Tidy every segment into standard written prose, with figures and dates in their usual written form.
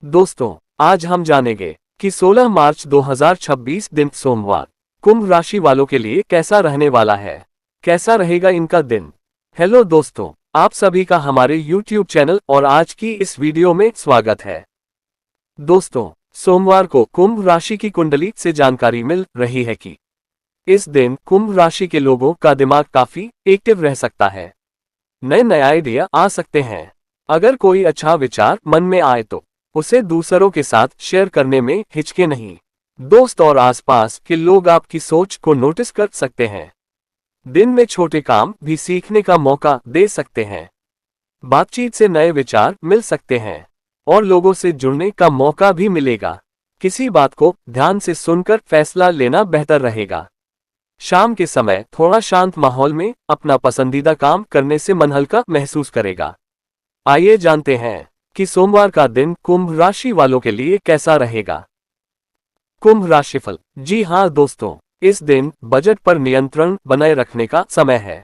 दोस्तों, आज हम जानेंगे कि 16 मार्च 2026 दिन सोमवार कुंभ राशि वालों के लिए कैसा रहने वाला है। कैसा रहेगा इनका दिन। हेलो दोस्तों, आप सभी का हमारे YouTube चैनल और आज की इस वीडियो में स्वागत है। दोस्तों, सोमवार को कुंभ राशि की कुंडली से जानकारी मिल रही है कि इस दिन कुंभ राशि के लोगों का दिमाग काफी एक्टिव रह सकता है। नए आइडिया आ सकते हैं। अगर कोई अच्छा विचार मन में आए तो उसे दूसरों के साथ शेयर करने में हिचके नहीं। दोस्त और आसपास के लोग आपकी सोच को नोटिस कर सकते हैं। दिन में छोटे काम भी सीखने का मौका दे सकते हैं। बातचीत से नए विचार मिल सकते हैं और लोगों से जुड़ने का मौका भी मिलेगा। किसी बात को ध्यान से सुनकर फैसला लेना बेहतर रहेगा। शाम के समय थोड़ा शांत माहौल में अपना पसंदीदा काम करने से मन हल्का महसूस करेगा। आइए जानते हैं कि सोमवार का दिन कुंभ राशि वालों के लिए कैसा रहेगा। कुंभ राशिफल। जी हां दोस्तों, इस दिन बजट पर नियंत्रण बनाए रखने का समय है।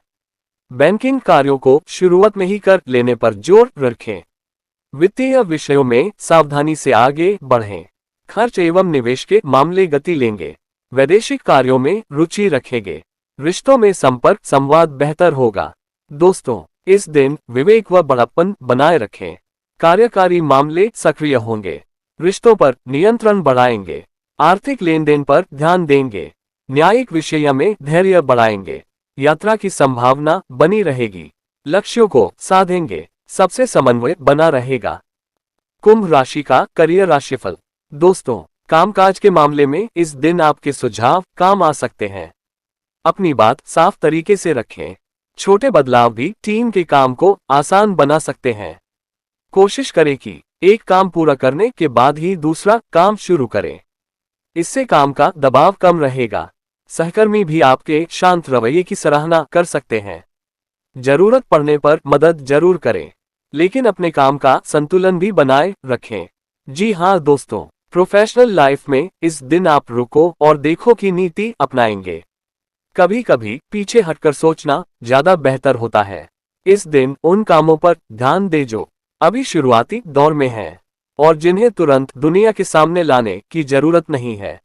बैंकिंग कार्यों को शुरुआत में ही कर लेने पर जोर रखें। वित्तीय विषयों में सावधानी से आगे बढ़ें। खर्च एवं निवेश के मामले गति लेंगे। वैदेशिक कार्यों में रुचि रखेंगे। रिश्तों में संपर्क संवाद बेहतर होगा। दोस्तों, इस दिन विवेक व बड़प्पन बनाए रखें। कार्यकारी मामले सक्रिय होंगे। रिश्तों पर नियंत्रण बढ़ाएंगे। आर्थिक लेन देन पर ध्यान देंगे। न्यायिक विषय में धैर्य बढ़ाएंगे। यात्रा की संभावना बनी रहेगी। लक्ष्यों को साधेंगे। सबसे समन्वय बना रहेगा। कुंभ राशि का करियर राशिफल। दोस्तों, कामकाज के मामले में इस दिन आपके सुझाव काम आ सकते हैं। अपनी बात साफ तरीके से रखें। छोटे बदलाव भी टीम के काम को आसान बना सकते हैं। कोशिश करें कि एक काम पूरा करने के बाद ही दूसरा काम शुरू करें। इससे काम का दबाव कम रहेगा। सहकर्मी भी आपके शांत रवैये की सराहना कर सकते हैं। जरूरत पड़ने पर मदद जरूर करें, लेकिन अपने काम का संतुलन भी बनाए रखें। जी हां दोस्तों, प्रोफेशनल लाइफ में इस दिन आप रुको और देखो की नीति अपनाएंगे। कभी कभी पीछे हटकर सोचना ज्यादा बेहतर होता है। इस दिन उन कामों पर ध्यान दें जो अभी शुरुआती दौर में हैं और जिन्हें तुरंत दुनिया के सामने लाने की जरूरत नहीं है।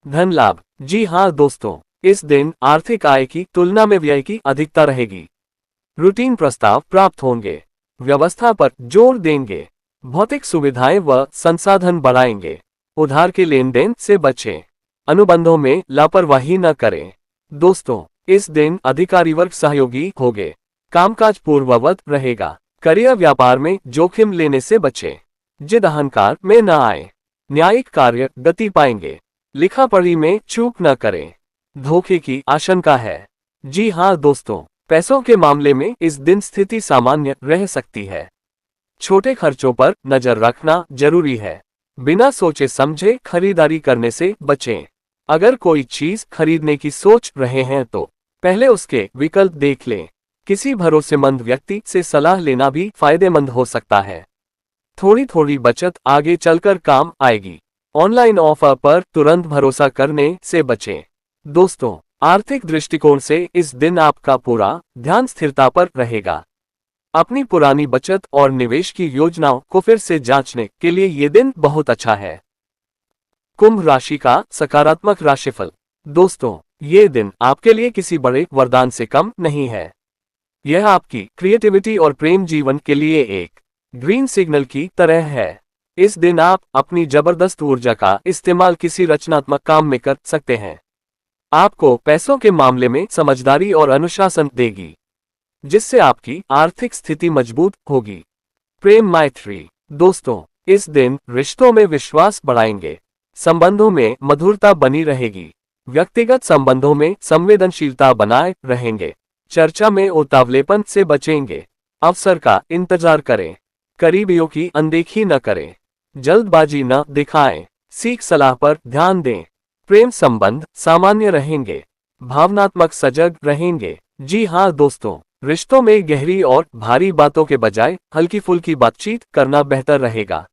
धन लाभ। जी हां दोस्तों, इस दिन आर्थिक आय की तुलना में व्यय की अधिकता रहेगी। रूटीन प्रस्ताव प्राप्त होंगे। व्यवस्था पर जोर देंगे। भौतिक सुविधाएं व संसाधन बढ़ाएंगे। उधार के लेन देन से बचें। अनुबंधों में लापरवाही न करें। दोस्तों, इस दिन अधिकारी वर्ग सहयोगी होंगे। कामकाज पूर्ववत रहेगा। करियर व्यापार में जोखिम लेने से बचें। जिद अहंकार में न आए। न्यायिक कार्य गति पाएंगे। लिखा पढ़ी में चूक न करें। धोखे की आशंका है। जी हां दोस्तों, पैसों के मामले में इस दिन स्थिति सामान्य रह सकती है। छोटे खर्चों पर नजर रखना जरूरी है। बिना सोचे समझे खरीदारी करने से बचें। अगर कोई चीज खरीदने की सोच रहे हैं तो पहले उसके विकल्प देख लें। किसी भरोसेमंद व्यक्ति से सलाह लेना भी फायदेमंद हो सकता है। थोड़ी थोड़ी बचत आगे चलकर काम आएगी। ऑनलाइन ऑफर पर तुरंत भरोसा करने से बचें। दोस्तों, आर्थिक दृष्टिकोण से इस दिन आपका पूरा ध्यान स्थिरता पर रहेगा। अपनी पुरानी बचत और निवेश की योजनाओं को फिर से जांचने के लिए ये दिन बहुत अच्छा है। कुंभ राशि का सकारात्मक राशिफल। दोस्तों, ये दिन आपके लिए किसी बड़े वरदान से कम नहीं है। यह आपकी क्रिएटिविटी और प्रेम जीवन के लिए एक ग्रीन सिग्नल की तरह है। इस दिन आप अपनी जबरदस्त ऊर्जा का इस्तेमाल किसी रचनात्मक काम में कर सकते हैं। आपको पैसों के मामले में समझदारी और अनुशासन देगी, जिससे आपकी आर्थिक स्थिति मजबूत होगी। प्रेम मैत्री। दोस्तों, इस दिन रिश्तों में विश्वास बढ़ाएंगे। संबंधों में मधुरता बनी रहेगी। व्यक्तिगत संबंधों में संवेदनशीलता बनाए रहेंगे। चर्चा में उतावलेपन से बचेंगे। अवसर का इंतजार करें। करीबियों की अनदेखी न करें। जल्दबाजी न दिखाएं। सीख सलाह पर ध्यान दें। प्रेम संबंध सामान्य रहेंगे। भावनात्मक सजग रहेंगे। जी हां दोस्तों, रिश्तों में गहरी और भारी बातों के बजाय हल्की फुल्की बातचीत करना बेहतर रहेगा।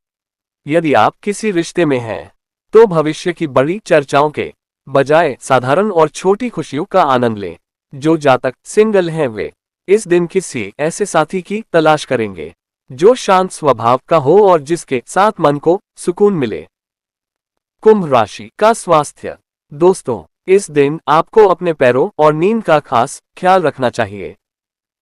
यदि आप किसी रिश्ते में हैं तो भविष्य की बड़ी चर्चाओं के बजाय साधारण और छोटी खुशियों का आनंद लें। जो जातक सिंगल हैं वे इस दिन किसी ऐसे साथी की तलाश करेंगे जो शांत स्वभाव का हो और जिसके साथ मन को सुकून मिले। कुंभ राशि का स्वास्थ्य। दोस्तों, इस दिन आपको अपने पैरों और नींद का खास ख्याल रखना चाहिए।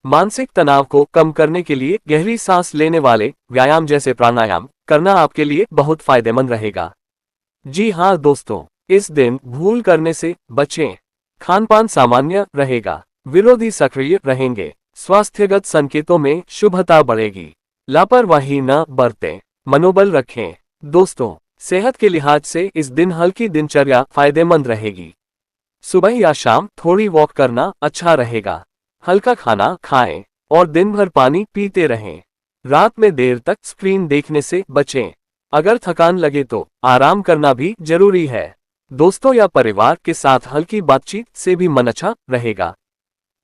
मानसिक तनाव को कम करने के लिए गहरी सांस लेने वाले व्यायाम जैसे प्राणायाम करना आपके लिए बहुत फायदेमंद रहेगा। जी हाँ दोस्तों, इस दिन भूल करने से बचें। खानपान सामान्य रहेगा। विरोधी सक्रिय रहेंगे। स्वास्थ्यगत संकेतों में शुभता बढ़ेगी। लापरवाही न बरतें। मनोबल रखें। दोस्तों, सेहत के लिहाज से इस दिन हल्की दिनचर्या फायदेमंद रहेगी। सुबह या शाम थोड़ी वॉक करना अच्छा रहेगा। हल्का खाना खाएं और दिन भर पानी पीते रहें। रात में देर तक स्क्रीन देखने से बचें। अगर थकान लगे तो आराम करना भी जरूरी है। दोस्तों या परिवार के साथ हल्की बातचीत से भी मन अच्छा रहेगा।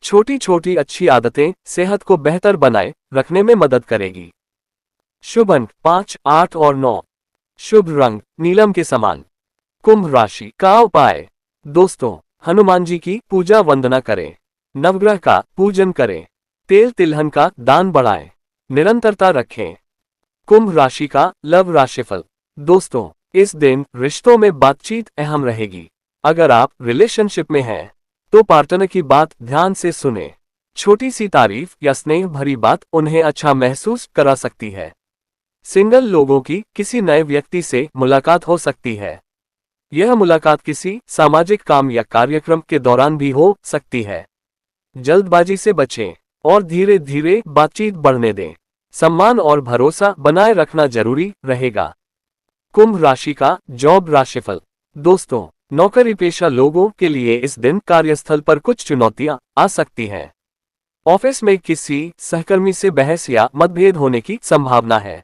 छोटी छोटी अच्छी आदतें सेहत को बेहतर बनाए रखने में मदद करेगी। शुभ अंक 5, 8 और 9। शुभ रंग नीलम के समान। कुंभ राशि का उपाय। दोस्तों, हनुमान जी की पूजा वंदना करें। नवग्रह का पूजन करें। तेल तिलहन का दान बढ़ाएं। निरंतरता रखें। कुंभ राशि का लव राशिफल। दोस्तों, इस दिन रिश्तों में बातचीत अहम रहेगी। अगर आप रिलेशनशिप में हैं तो पार्टनर की बात ध्यान से सुनें। छोटी सी तारीफ या स्नेह भरी बात उन्हें अच्छा महसूस करा सकती है। सिंगल लोगों की किसी नए व्यक्ति से मुलाकात हो सकती है। यह मुलाकात किसी सामाजिक काम या कार्यक्रम के दौरान भी हो सकती है। जल्दबाजी से बचें और धीरे धीरे बातचीत बढ़ने दें। सम्मान और भरोसा बनाए रखना जरूरी रहेगा। कुंभ राशि का जॉब राशिफल। दोस्तों, नौकरी पेशा लोगों के लिए इस दिन कार्यस्थल पर कुछ चुनौतियां आ सकती हैं। ऑफिस में किसी सहकर्मी से बहस या मतभेद होने की संभावना है,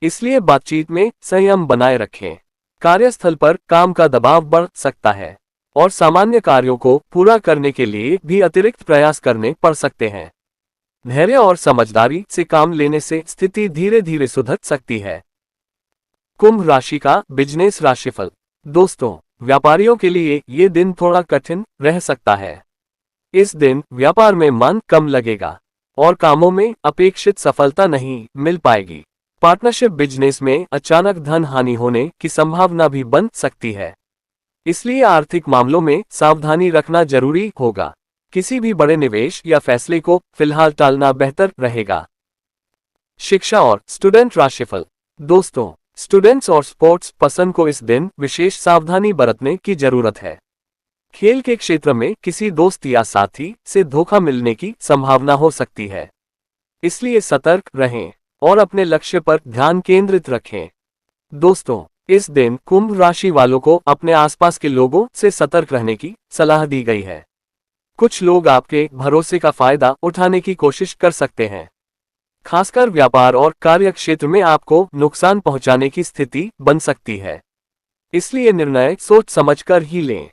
इसलिए बातचीत में संयम बनाए रखें। कार्यस्थल पर काम का दबाव बढ़ सकता है और सामान्य कार्यों को पूरा करने के लिए भी अतिरिक्त प्रयास करने पड़ सकते हैं। धैर्य और समझदारी से काम लेने से स्थिति धीरे धीरे सुधर सकती है। कुंभ राशि का बिजनेस राशिफल। दोस्तों, व्यापारियों के लिए ये दिन थोड़ा कठिन रह सकता है। इस दिन व्यापार में मन कम लगेगा और कामों में अपेक्षित सफलता नहीं मिल पाएगी। पार्टनरशिप बिजनेस में अचानक धन हानि होने की संभावना भी बन सकती है, इसलिए आर्थिक मामलों में सावधानी रखना जरूरी होगा। किसी भी बड़े निवेश या फैसले को फिलहाल टालना बेहतर रहेगा। शिक्षा और स्टूडेंट राशिफल। दोस्तों, स्टूडेंट्स और स्पोर्ट्स पसंद को इस दिन विशेष सावधानी बरतने की जरूरत है। खेल के क्षेत्र में किसी दोस्त या साथी से धोखा मिलने की संभावना हो सकती है, इसलिए सतर्क रहें और अपने लक्ष्य पर ध्यान केंद्रित रखें। दोस्तों, इस दिन कुंभ राशि वालों को अपने आसपास के लोगों से सतर्क रहने की सलाह दी गई है। कुछ लोग आपके भरोसे का फायदा उठाने की कोशिश कर सकते हैं। खासकर व्यापार और कार्य क्षेत्र में आपको नुकसान पहुंचाने की स्थिति बन सकती है, इसलिए निर्णय सोच समझकर ही लें।